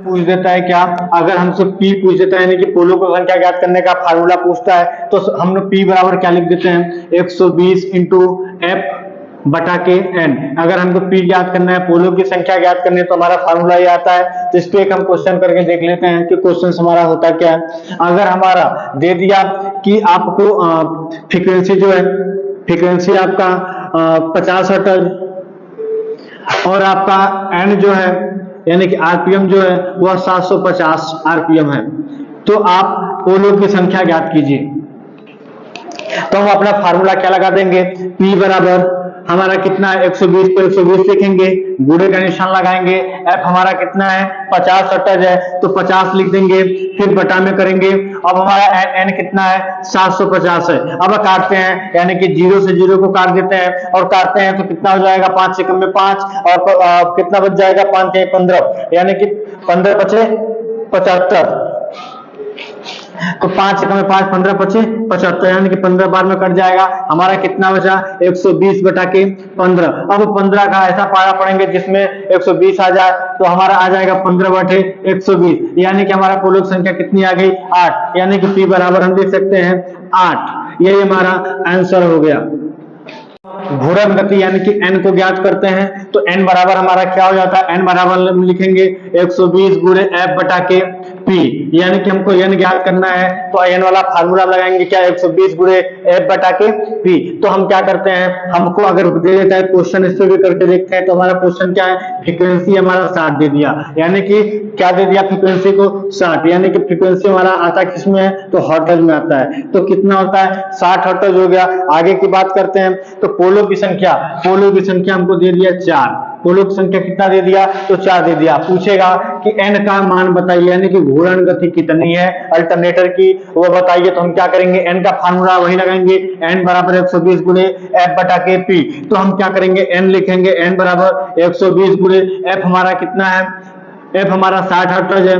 पूछ देता है क्या, अगर हमसे पी पूछ देता है यानी कि पोलो की संख्या ज्ञात करने का फार्मूला पूछता है तो हम लोग पी बराबर क्या लिख देते हैं 120 इंटू एफ बटा के एन। अगर हमको पी ज्ञात करना है, पोलो की संख्या ज्ञात करनी है तो हमारा फार्मूला ये आता है। तो इस पे एक हम क्वेश्चन करके देख लेते हैं कि क्वेश्चन हमारा होता क्या है। अगर हमारा दे दिया कि आपको फ्रीक्वेंसी जो है, फ्रीक्वेंसी आपका 50 हर्ट्ज और आपका एन जो है यानी कि आरपीएम जो है वह 750 आरपीएम है, तो आप पोलो की संख्या ज्ञात कीजिए। तो हम अपना फार्मूला क्या लगा देंगे, P बराबर हमारा कितना है 120 पे 120 लिखेंगे, गुणे का निशान लगाएंगे। F हमारा कितना है 50 हर्ट्ज है तो 50 लिख देंगे, फिर बटा में करेंगे। अब हमारा N कितना है 750 है। अब काटते हैं यानी कि 0 से 0 को काट देते हैं और काटते हैं तो कितना हो जाएगा 5 एकम में 5 और कितना बच जाएगा 5 के 15 यानी कि 15 बचे 75। तो 5 एकम में 5 15 बचे 75 यानी कि 15 बार में कट जाएगा। हमारा कितना बचा 120 बटा के 15। अब 15 का ऐसा पारा पड़ेंगे जिसमें 120 आ जाए तो हमारा आ जाएगा 15 बटे 120 यानी कि हमारा पोलो की संख्या कितनी आ गई 8 यानी कि P बराबर हम लिख सकते हैं 8। यही हमारा आंसर हो गया। घूर्णन गति यानी कि n को ज्ञात करते हैं तो n बराबर हमारा क्या हो जाता है, n बराबर हम लिखेंगे 120 गुणे f बटा के p यानी कि हमको n ज्ञात करना है तो n वाला फार्मूला लगाएंगे क्या 120 गुणे f बटा के p। तो हम क्या करते हैं, हमको अगर दे देता है क्वेश्चन, इससे भी करके देखते हैं। तो हमारा क्वेश्चन क्या है, फ्रीक्वेंसी हमारा 60 दे दिया यानी कि क्या दे दिया फ्रीक्वेंसी को 60 यानी कि फ्रीक्वेंसी हमारा आता किसमें है तो हर्ट्ज में आता है। तो कितना होता है 60 हर्ट्ज हो गया। आगे की बात करते हैं तो पोलो की संख्या हमको दे दिया 4। पोलो की संख्या कितना दे दिया तो 4 दे दिया। पूछेगा कि n का मान बताइए यानी कि घूर्णन गति कितनी है अल्टरनेटर की वो बताइए। तो हम क्या करेंगे, n का फार्मूला वही लगाएंगे, n बराबर 120 गुणे f बटा के p। तो हम क्या करेंगे n लिखेंगे, n बराबर 120 गुणे f हमारा कितना है, f हमारा 60 हर्ट्ज है,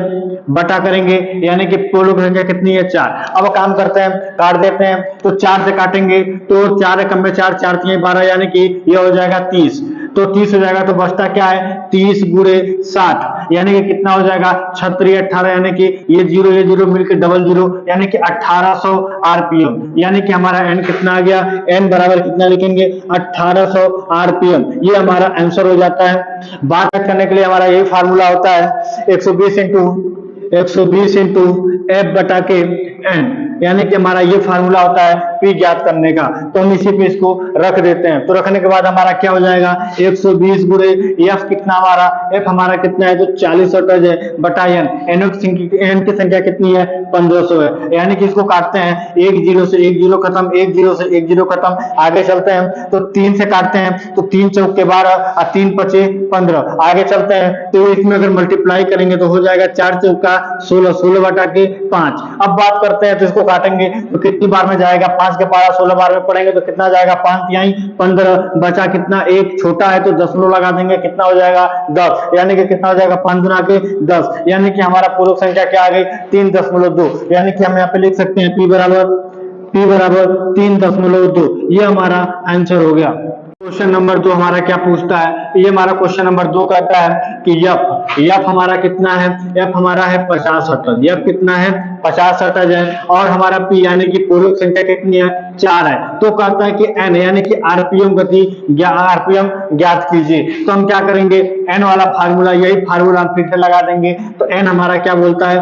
बटा करेंगे यानी कि पोलो की संख्या कितनी है 4। अब काम करते हैं, काट देते हैं तो 4 से काटेंगे तो 4 एकम में 4 4 3 12 यानी कि ये हो जाएगा 30। तो 30 हो जाएगा तो बचता क्या है 30 गुणे 60 यानी कि कितना हो जाएगा 36 18 यानी कि ये 0 मिलकर डबल 0 यानी कि 1800 आरपीएम। यानी कि हमारा n कितना आ गया, n बराबर कितना लिखेंगे 1800 आरपीएम। ये हमारा आंसर हो जाता है। बात करने के लिए हमारा यही फार्मूला होता है 120 इंटू एफ बटा के एन यानी कि हमारा ये फार्मूला होता है P ज्ञात करने का। तो हम इसी पे इसको रख देते हैं। तो रखने के बाद हमारा क्या हो जाएगा 120 गुणे F कितना हमारा, F हमारा कितना है तो 40 हर्ट्ज है बटा n की संख्या कितनी है 1500 है। यानी कि इसको काटते हैं 1 0 से 1 0 खत्म, 1 0 से 1 0 खत्म। आगे चलते हैं तो 3 से काटते हैं तो 3 चौक के 12 और 3 पचे 15। आगे चलते हैं तो इसमें अगर मल्टीप्लाई करेंगे तो हो जाएगा 4 चौका 16 16 बटा के 5। अब बात करते हैं तो इसको काटेंगे तो कितनी बार में जाएगा, 5 के पारा 16 बार में पढ़ेंगे तो कितना जाएगा 5 तिहाई 15। बचा कितना, एक छोटा है तो दशमलव लगा देंगे, कितना हो जाएगा 10 यानी कि कितना हो जाएगा 5 गुना के 10 यानी कि हमारा पूर्व संख्या क्या आ गई 3.2 यानी कि हम यहाँ पे लिख सकते हैं P बराबर 3.2। ये हमारा आंसर हो गया। क्वेश्चन नंबर 2 हमारा क्या पूछता है, ये हमारा क्वेश्चन नंबर 2 कहता है कि F हमारा कितना है, F हमारा है 50 हर्ट्ज। F कितना है 50 हर्ट्ज है और हमारा P यानी कि पूर्व संख्या कितनी है 4 है। तो कहता है कि N यानी कि आरपीएम आरपीएम ज्ञात कीजिए। तो हम क्या करेंगे, N वाला फार्मूला, यही फार्मूला हम फिर से लगा देंगे। तो N हमारा क्या बोलता है,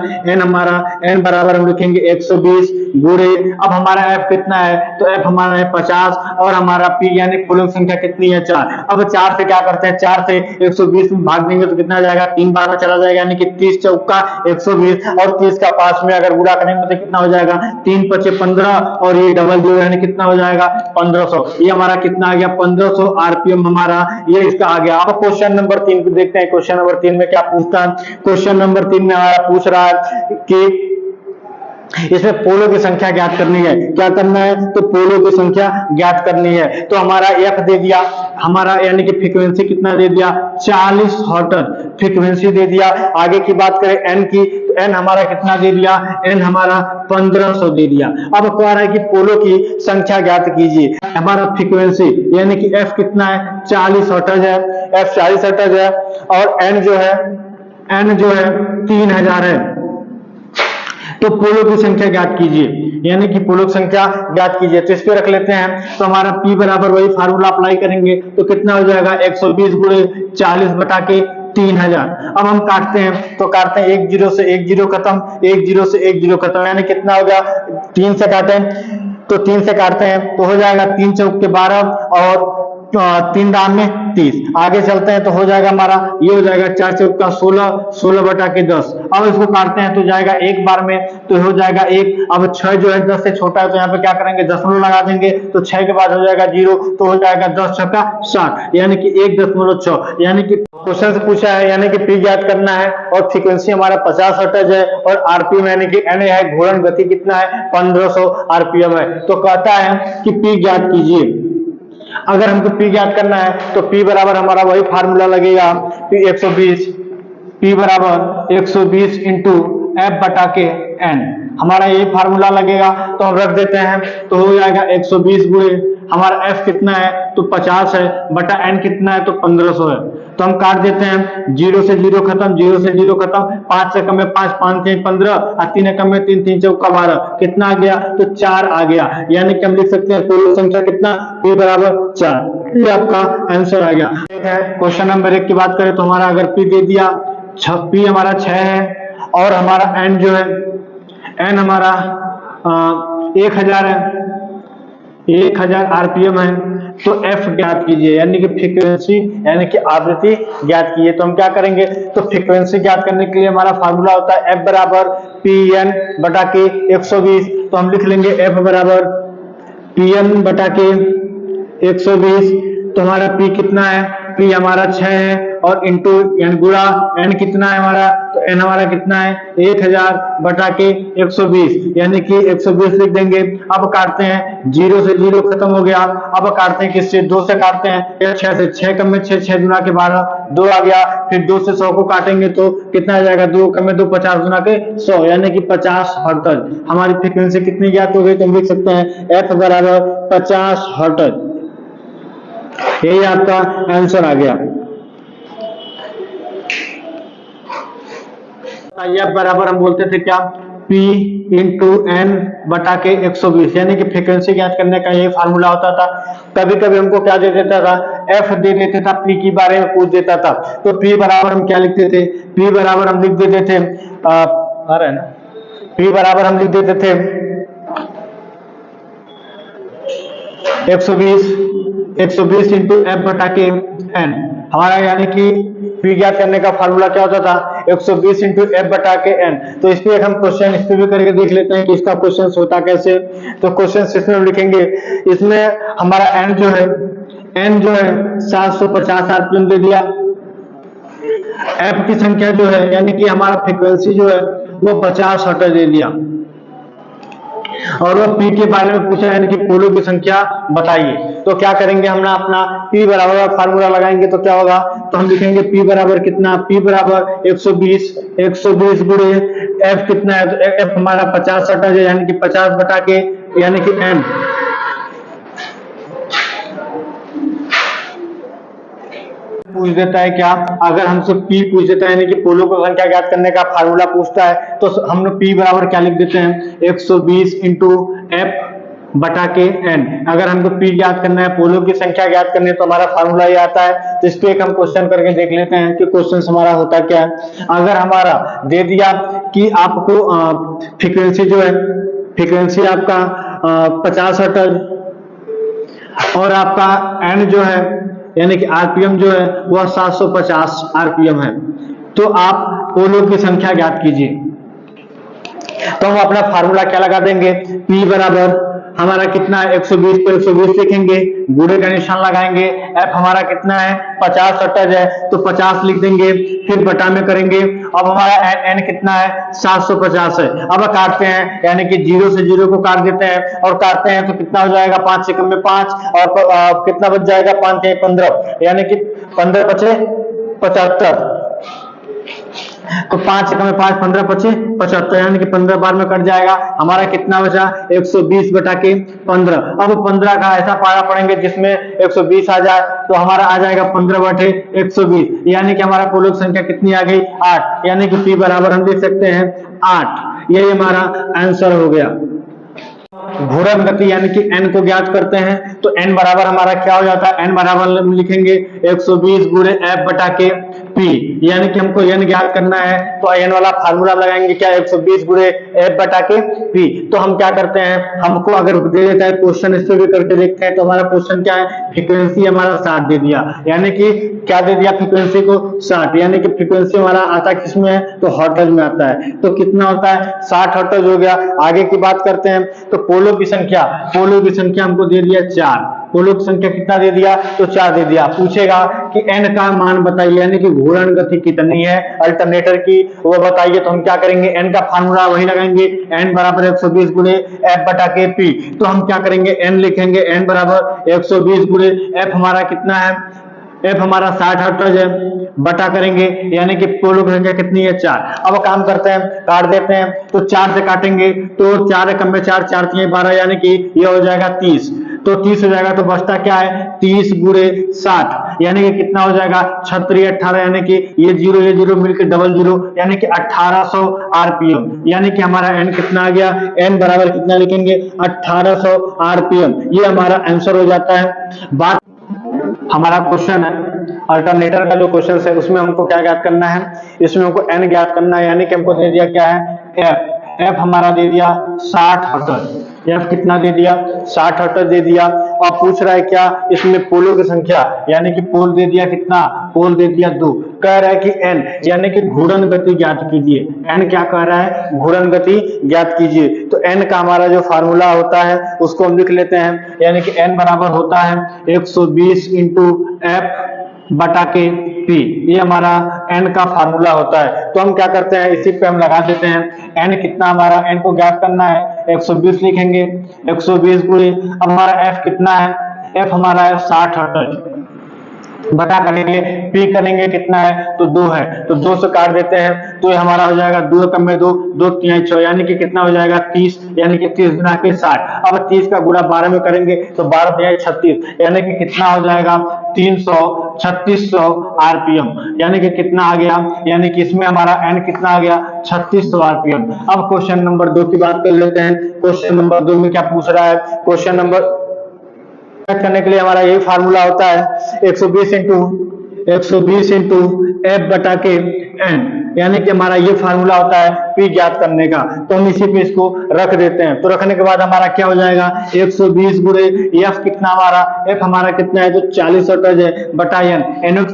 N बराबर हम लिखेंगे 120 गुणे, अब हमारा F कितना है तो F हमारा है 50 और हमारा P यानी पूर्व संख्या कितनी है 4। अब 4 से क्या करते हैं, 4 से 120 में भाग देंगे तो कितना जाएगा 3 बार में चला जाएगा यानी कि 30 चौका 120 और 30 का 5 में अगर गुणा करेंगे तो कितना हो जाएगा 3 पचे 15 और ये डबल 0 यानी कितना हो जाएगा 1500। ये हमारा कितना आ गया 1500 आरपीएम हमारा ये इसका आ गया। अब क्वेश्चन नंबर 3 को देखते हैं। क्वेश्चन नंबर 3 में क्या पूछता है, क्वेश्चन नंबर 3 में हमारा पूछ रहा है कि इसमें पोलो की संख्या ज्ञात करनी है। क्या करना है तो पोलो की संख्या ज्ञात करनी है। तो हमारा F दे दिया हमारा यानी कि फ्रीक्वेंसी कितना दे दिया 40 हर्ट्ज फ्रीक्वेंसी दे दिया। आगे की बात करें N की तो N हमारा कितना दे दिया, N हमारा 1500 दे दिया। अब कह रहा है कि पोलो की संख्या ज्ञात कीजिए। हमारा फ्रीक्वेंसी यानी कि F कितना है 40 हर्ट्ज है, F 40 हर्ट्ज है और N जो है n जो है 3000 है, तो पोलों की संख्या ज्ञात कीजिए, यानी कि पोलों की संख्या ज्ञात कीजिए। तो इस पे रख लेते हैं, तो हमारा p बराबर वही फार्मूला अप्लाई करेंगे, तो कितना हो जाएगा 120 गुणे 40 बटा के 3000। अब हम काटते हैं, तो काटते हैं 1 0 से 1 0 खत्म, 1 0 से 1 0 खत्म, यानी कितना हो गया 3 से काटे, तो 3 से काटते हैं तो हो जाएगा 3 चौक के 12 और 3 दाम में 30। आगे चलते हैं तो हो जाएगा हमारा, ये हो जाएगा 4 चौक का 16, 16 बटा के 10। अब इसको काटते हैं तो जाएगा एक बार में, तो हो जाएगा 1। अब 6 जो है 10 से छोटा है, तो यहाँ पे क्या करेंगे दशमलव लगा देंगे, तो 6 के बाद हो जाएगा 0, तो हो जाएगा 10 छक्का 60, यानी कि 1.6, यानी कि क्वेश्चन से पूछा है, यानी कि पी ज्ञात करना है और फ्रीक्वेंसी हमारा 50 हर्ट्ज है और आरपीएम यानी कि एन है, घूर्णन गति कितना है 1500 आरपीएम है। तो कहता है कि पी ज्ञात कीजिए। अगर हमको पी ज्ञात करना है तो पी बराबर हमारा वही फार्मूला लगेगा, पी 120, पी बराबर 120 इंटू एफ बटा के एन, हमारा यही फार्मूला लगेगा। तो हम रख देते हैं, तो हो जाएगा 120 गुणे हमारा एफ कितना है तो 50 है, बटा एन कितना है तो 1500 है। तो हम काट देते हैं, 0 से 0 खत्म, 0 से 0 खत्म, 5 से कम में 5, 5 से 15 और 3 कम में 3, 3 चौका 12, कितना आ गया तो 4 आ गया, यानी कि हम लिख सकते हैं पोलो संख्या कितना p बराबर 4। ये आपका आंसर आ गया। क्वेश्चन नंबर 1 की बात करें तो हमारा अगर p दे दिया, p हमारा 6 है और हमारा n जो है n हमारा 1000 है, 1000 आरपीएम है, तो एफ ज्ञात कीजिए, यानी कि फ्रीक्वेंसी यानी कि आवृत्ति ज्ञात कीजिए। तो हम क्या करेंगे, तो फ्रीक्वेंसी ज्ञात करने के लिए हमारा फार्मूला होता है एफ बराबर पी एन बटा के 120। तो हम लिख लेंगे एफ बराबर पी एन बटा के 120। तो हमारा पी कितना है, पी हमारा 6 है और इंटू यानी गुणा एन कितना है हमारा, तो एन हमारा कितना है 1000 बटा के 120, यानी कि 120 लिख देंगे। अब काटते हैं, 0 से 0 खत्म हो गया, अब काटते हैं किससे 2 से काटते हैं, 6 से, 6 कम में 6, 6 गुना के 12, 2 आ गया, फिर 2 से 100 को काटेंगे तो कितना आ जाएगा, 2 कम में 2, 50 गुना के 100, यानी कि 50 हर्ट्ज। हमारी फ्रीक्वेंसी कितनी ज्ञात हो गई, तो हम लिख सकते हैं एफ बराबर 50 हर्ट्ज, यही आपका आंसर आ गया। एफ बराबर हम बोलते थे क्या, P इंटू एन बटा के 120, यानी कि फ्रीक्वेंसी ज्ञात करने का यही फार्मूला होता था। कभी कभी हमको क्या दे देता था, F दे देता था, P के बारे में पूछ देता था, तो P बराबर हम क्या लिखते थे, P बराबर हम लिख देते थे आ रहा है ना, P बराबर हम लिख देते थे 120 इंटू एफ बटा के एन, हमारा यानी कि पी ज्ञात करने का फार्मूला क्या होता था 120 इंटू एफ बटा के एन। तो इस पे हम क्वेश्चन इस पे भी करके देख लेते हैं कि इसका क्वेश्चन होता कैसे। तो क्वेश्चन इसमें लिखेंगे, इसमें हमारा एन जो है 750 आरपीएम दे दिया, एफ की संख्या जो है यानी कि हमारा फ्रीक्वेंसी जो है वो 50 हर्ट्ज दे दिया और वो पी के बारे में पूछा यानी कि पोलो की संख्या बताइए। तो क्या करेंगे, हम ना अपना पी बराबर फार्मूला लगाएंगे, तो क्या होगा, तो हम लिखेंगे पी बराबर कितना, पी बराबर 120 गुणे एफ कितना है, तो एफ हमारा 50 हर्ट्ज है, यानी कि 50 बटा के यानी कि एन, पूछ देता है क्या, अगर हमसे P पूछ देता है यानी कि पोलो की संख्या ज्ञात करने का फार्मूला पूछता है, तो हम लोग P बराबर क्या लिख देते हैं 120 इंटू एफ बटा के एन। अगर हमको P ज्ञात करना है, पोलो की संख्या ज्ञात करनी है, तो हमारा फार्मूला ये आता है। तो इस पे एक हम क्वेश्चन करके देख लेते हैं कि क्वेश्चन हमारा होता क्या है। अगर हमारा दे दिया कि आपको फ्रीक्वेंसी जो है, फ्रीक्वेंसी आपका 50 हर्ट्ज और आपका एन जो है यानी कि आरपीएम जो है वह 750 आरपीएम है, तो आप पोलो की संख्या ज्ञात कीजिए। तो हम अपना फार्मूला क्या लगा देंगे, P बराबर हमारा कितना है 120 पर 120 लिखेंगे, गुणे का निशान लगाएंगे, F हमारा कितना है 50 हर्ट्ज है तो 50 लिख देंगे, फिर बटा में करेंगे। अब हमारा n कितना है 750 है। अब काटते हैं यानी कि 0 से 0 को काट देते हैं और काटते हैं तो कितना हो जाएगा, 5 से कम में 5 और कितना बच जाएगा 5 के 15, यानी कि 15 बचे 75। तो 5 में 5 15 25 75, यानी कि 15 बार में कट जाएगा। हमारा कितना बचा 120 बटा के 15। अब 15 का ऐसा पारा पड़ेंगे जिसमें 120 आ जाए, तो हमारा आ जाएगा 15 बटे 120, यानी कि हमारा पोलों की संख्या कितनी आ गई 8, यानी कि P बराबर हम लिख सकते हैं 8। यही हमारा आंसर हो गया। घूर्णन गति यानी कि n को ज्ञात करते हैं, तो n बराबर हमारा क्या हो जाता है, n बराबर हम लिखेंगे 120 गुणे f बटा के p, यानी कि हमको n ज्ञात करना है तो n वाला फार्मूला लगाएंगे क्या 120 गुणे f बटा के p। तो हम क्या करते हैं, हमको अगर दे देता है क्वेश्चन, इससे भी करके देखते हैं। तो हमारा क्वेश्चन क्या है, फ्रीक्वेंसी हमारा 60 दे दिया, यानी कि क्या दे दिया फ्रीक्वेंसी को 60, यानी कि फ्रीक्वेंसी हमारा आता किसमें है, तो हर्ट्ज में आता है। तो कितना होता है 60 हर्ट्ज हो गया। आगे की बात करते हैं, तो पोलों की संख्या हमको दे दिया 4, पोलों की संख्या कितना दे दिया, तो 4 दे दिया। पूछेगा कि n का मान बताइए, यानी कि घूर्णन गति कितनी है अल्टरनेटर की, वो बताइए। तो हम क्या करेंगे, n का फार्मूला वही लगाएंगे, n बराबर 120 गुणे f बटा के p। तो हम क्या करेंगे, n लिखेंगे, n बराबर 120 गुणे f हमारा कितना है, f हमारा 60 हर्ट्ज है, बटा करेंगे, यानी कि पोलों की संख्या कितनी है 4। अब काम करते हैं, काट देते हैं, तो 4 से काटेंगे तो 4 एकम में 4, 4 3 12, यानी कि ये हो जाएगा 30। तो 30 हो जाएगा, तो बचता क्या है 30 गुणे 60, यानी कि कितना हो जाएगा 36 18, यानी कि ये जीरो मिलकर डबल जीरो, यानी कि 1800 आरपीएम। यानी कि हमारा n कितना आ गया, n बराबर कितना लिखेंगे 1800 आरपीएम। ये हमारा आंसर हो जाता है। बात हमारा क्वेश्चन है अल्टरनेटर का, जो क्वेश्चन है उसमें हमको क्या ज्ञात करना है, इसमें हमको n ज्ञात करना है, यानी कि हमको दे दिया क्या है f हमारा दे दिया 60 हर्ट्ज, f कितना दे दिया 60 हर्ट्ज दे दिया। और पूछ रहा है क्या, इसमें पोलों की संख्या, यानी कि पोल दे दिया कितना, पोल दे दिया 2। कह रहा है कि n, यानी कि घूर्णन गति ज्ञात कीजिए। n क्या कह रहा है, घूर्णन गति ज्ञात कीजिए। तो n का हमारा जो फार्मूला होता है उसको हम लिख लेते हैं, यानी कि n बराबर होता है 120 इंटू f बटा के p, ये हमारा n का फार्मूला होता है। तो हम क्या करते हैं, इसी पे हम लगा देते हैं, n कितना हमारा, n को ज्ञात करना है 120 लिखेंगे, 120 गुणे हमारा f कितना है, f हमारा है 60 हर्ट्ज, बटा करेंगे p करेंगे कितना है, तो 2 है, तो 2 से काट देते हैं, तो ये हमारा हो जाएगा 2 एकम में 2, 2 3 6, यानी कि कितना हो जाएगा 30, यानी कि 30 गुना के 60। अब 30 का गुणा 12 में करेंगे तो 12 3 36, यानी कि कितना हो जाएगा 3600 आरपीएम, यानी कि कितना आ गया, यानी कि इसमें हमारा n कितना आ गया 3600 आरपीएम। अब क्वेश्चन नंबर 2 की बात कर लेते हैं। क्वेश्चन नंबर 2 में क्या पूछ रहा है, क्वेश्चन नंबर करने के लिए हमारा यही फार्मूला होता है 120 इंटू f बटा के n, यानी कि हमारा ये फार्मूला होता है p ज्ञात करने का। तो हम इसी पे इसको रख देते हैं। तो रखने के बाद हमारा क्या हो जाएगा 120 गुणे f कितना हमारा, f हमारा कितना है, तो 40 हर्ट्ज है, बटा n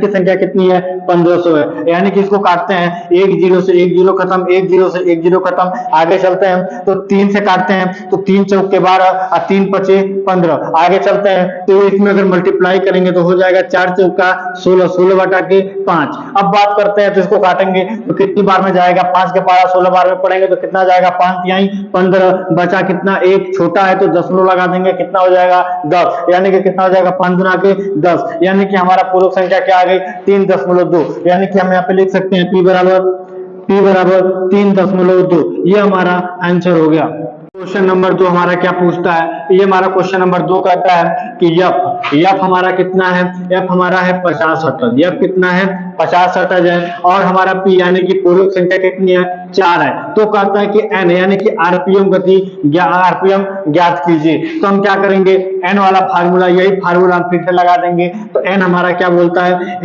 की संख्या कितनी है 1500 है, यानी कि इसको काटते हैं, एक जीरो से एक जीरो खत्म, एक जीरो से एक जीरो खत्म। आगे चलते हैं तो 3 से काटते हैं, तो 3 चौक के 12 और 3 पचे 15। आगे चलते हैं तो इसमें अगर मल्टीप्लाई करेंगे तो हो जाएगा 4 चौका 16, 16 बटा के 5। अब बात करते हैं तो इसको काटेंगे तो कितनी बार में जाएगा, 5 के पारा 16 बार में पढ़ेंगे तो कितना जाएगा 5 तिहाई 15, बचा कितना, एक छोटा है तो दशमलव लगा देंगे, कितना हो जाएगा 10, यानी कि कितना हो जाएगा 5 गुना के 10, यानी कि हमारा पूर्व संख्या क्या आ गई 3.2, यानी कि हम यहाँ पे लिख सकते हैं p बराबर 3.2। ये हमारा आंसर हो गया। क्वेश्चन नंबर 2 हमारा क्या पूछता है, ये हमारा क्वेश्चन नंबर 2 कहता है कि f हमारा कितना है, f हमारा है 50 हर्ट्ज, f कितना है 50 हर्ट्ज है, और हमारा p यानी कि पोलों की संख्या कितनी है 4 है। तो कहता है कि n यानी कि आरपीएम गति, आरपीएम ज्ञात कीजिए। तो हम क्या करेंगे, n वाला फार्मूला, यही फार्मूला हम फिर से लगा देंगे। तो n हमारा क्या बोलता है,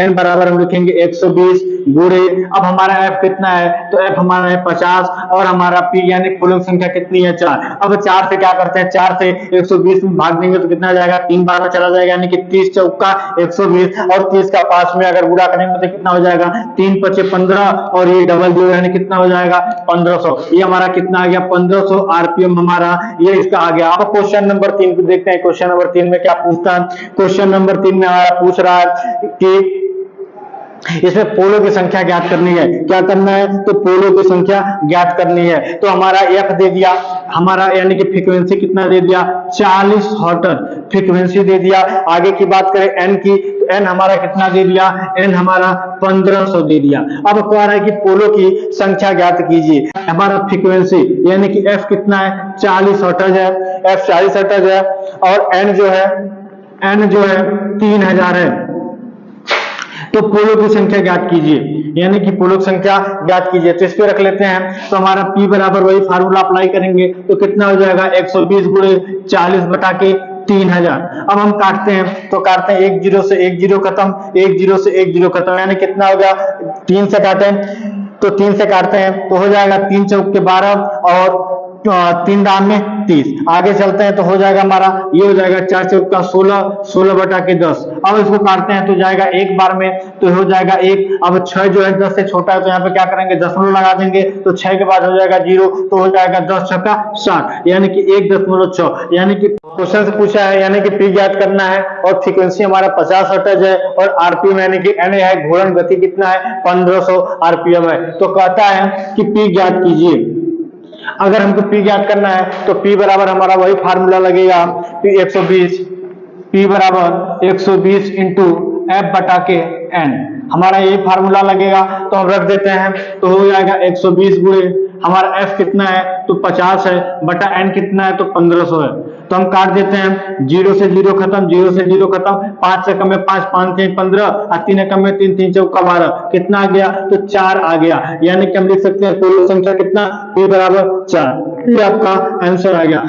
n बराबर हम लिखेंगे 120 गुणे, अब हमारा f कितना है, तो f हमारा है 50, और हमारा p यानी पोलों की संख्या कितनी है 4। अब 4 से क्या करते हैं, 4 से 120 में भाग देंगे तो कितना जाएगा, 3 बार में चला जाएगा, यानी कि 30 चौका 120, और 30 का 5 में अगर गुणा करेंगे तो कितना हो जाएगा 3 पचे 15, और ये डबल जीरो यानी कितना हो जाएगा 1500। ये हमारा कितना आ गया 1500 आरपीएम हमारा, ये इसका आ गया। अब क्वेश्चन नंबर 3 को देखते हैं। क्वेश्चन नंबर 3 में क्या पूछता है, क्वेश्चन नंबर 3 में हमारा पूछ रहा है कि इसमें पोलो की संख्या ज्ञात करनी है। क्या करना है? तो पोलो की संख्या ज्ञात करनी है। तो हमारा एफ दे दिया, हमारा यानी कि फ्रीक्वेंसी कितना दे दिया? 40 हर्ट्ज फ्रीक्वेंसी दे दिया। आगे की बात करें एन की, तो एन हमारा कितना दे दिया? एन हमारा 1500 दे दिया। अब कह रहा है कि पोलो की संख्या ज्ञात कीजिए। हमारा फ्रीक्वेंसी यानी कि एफ कितना है? 40 हर्ट्ज है, एफ 40 हर्ट्ज है, और एन जो है 3000 है। तो पोलो की संख्या ज्ञात कीजिए, यानी कि पोलो की संख्या ज्ञात कीजिए। तो इस पे रख लेते हैं। तो हमारा P बराबर वही फार्मूला अप्लाई करेंगे, तो कितना हो जाएगा? 120 गुणे 40 बटा के 3000। अब हम काटते हैं, तो काटते हैं 1 0 से 1 0 खत्म, 1 0 से 1 0 खत्म, यानी कितना हो गया? 3 से काटे, तो 3 से काटते हैं तो हो जाएगा 3 चौक के 12 और 3 दाम में 30। आगे चलते हैं तो हो जाएगा हमारा, ये हो जाएगा 4 चौक का 16, 16 बटा के 10। अब इसको काटते हैं तो जाएगा एक बार में, तो हो जाएगा 1। अब 6 जो है 10 से छोटा है, तो यहाँ पे क्या करेंगे? दशमलव लगा देंगे, तो 6 के बाद हो जाएगा 0, तो हो जाएगा 10 छक्का 60, यानी कि 1.6। यानी कि क्वेश्चन से पूछा है, यानी कि पी ज्ञात करना है, और फ्रीक्वेंसी हमारा 50 हर्ट्ज है, और आरपीएम यानी कि एन है, घूर्णन गति कितना है? 1500 आरपीएम है। तो कहता है कि पी ज्ञात कीजिए। अगर हमको P ज्ञात करना है तो P बराबर हमारा वही फार्मूला लगेगा, P बराबर 120 इंटू एफ बटा के एन, हमारा यही फार्मूला लगेगा। तो हम रख देते हैं, तो हो जाएगा 120 गुणे हमारा F कितना है? तो 50 है, बटा N कितना है? तो 1500 है। तो हम काट देते हैं, 0 से 0 खत्म, 0 से 0 खत्म, 5 से कम है 5, 5 के 15, और 3 कम है 3, 3 चौका 12, कितना आ गया? तो 4 आ गया। यानी कि हम लिख सकते हैं पोलो संख्या कितना? P बराबर 4। ये आपका आंसर आ गया।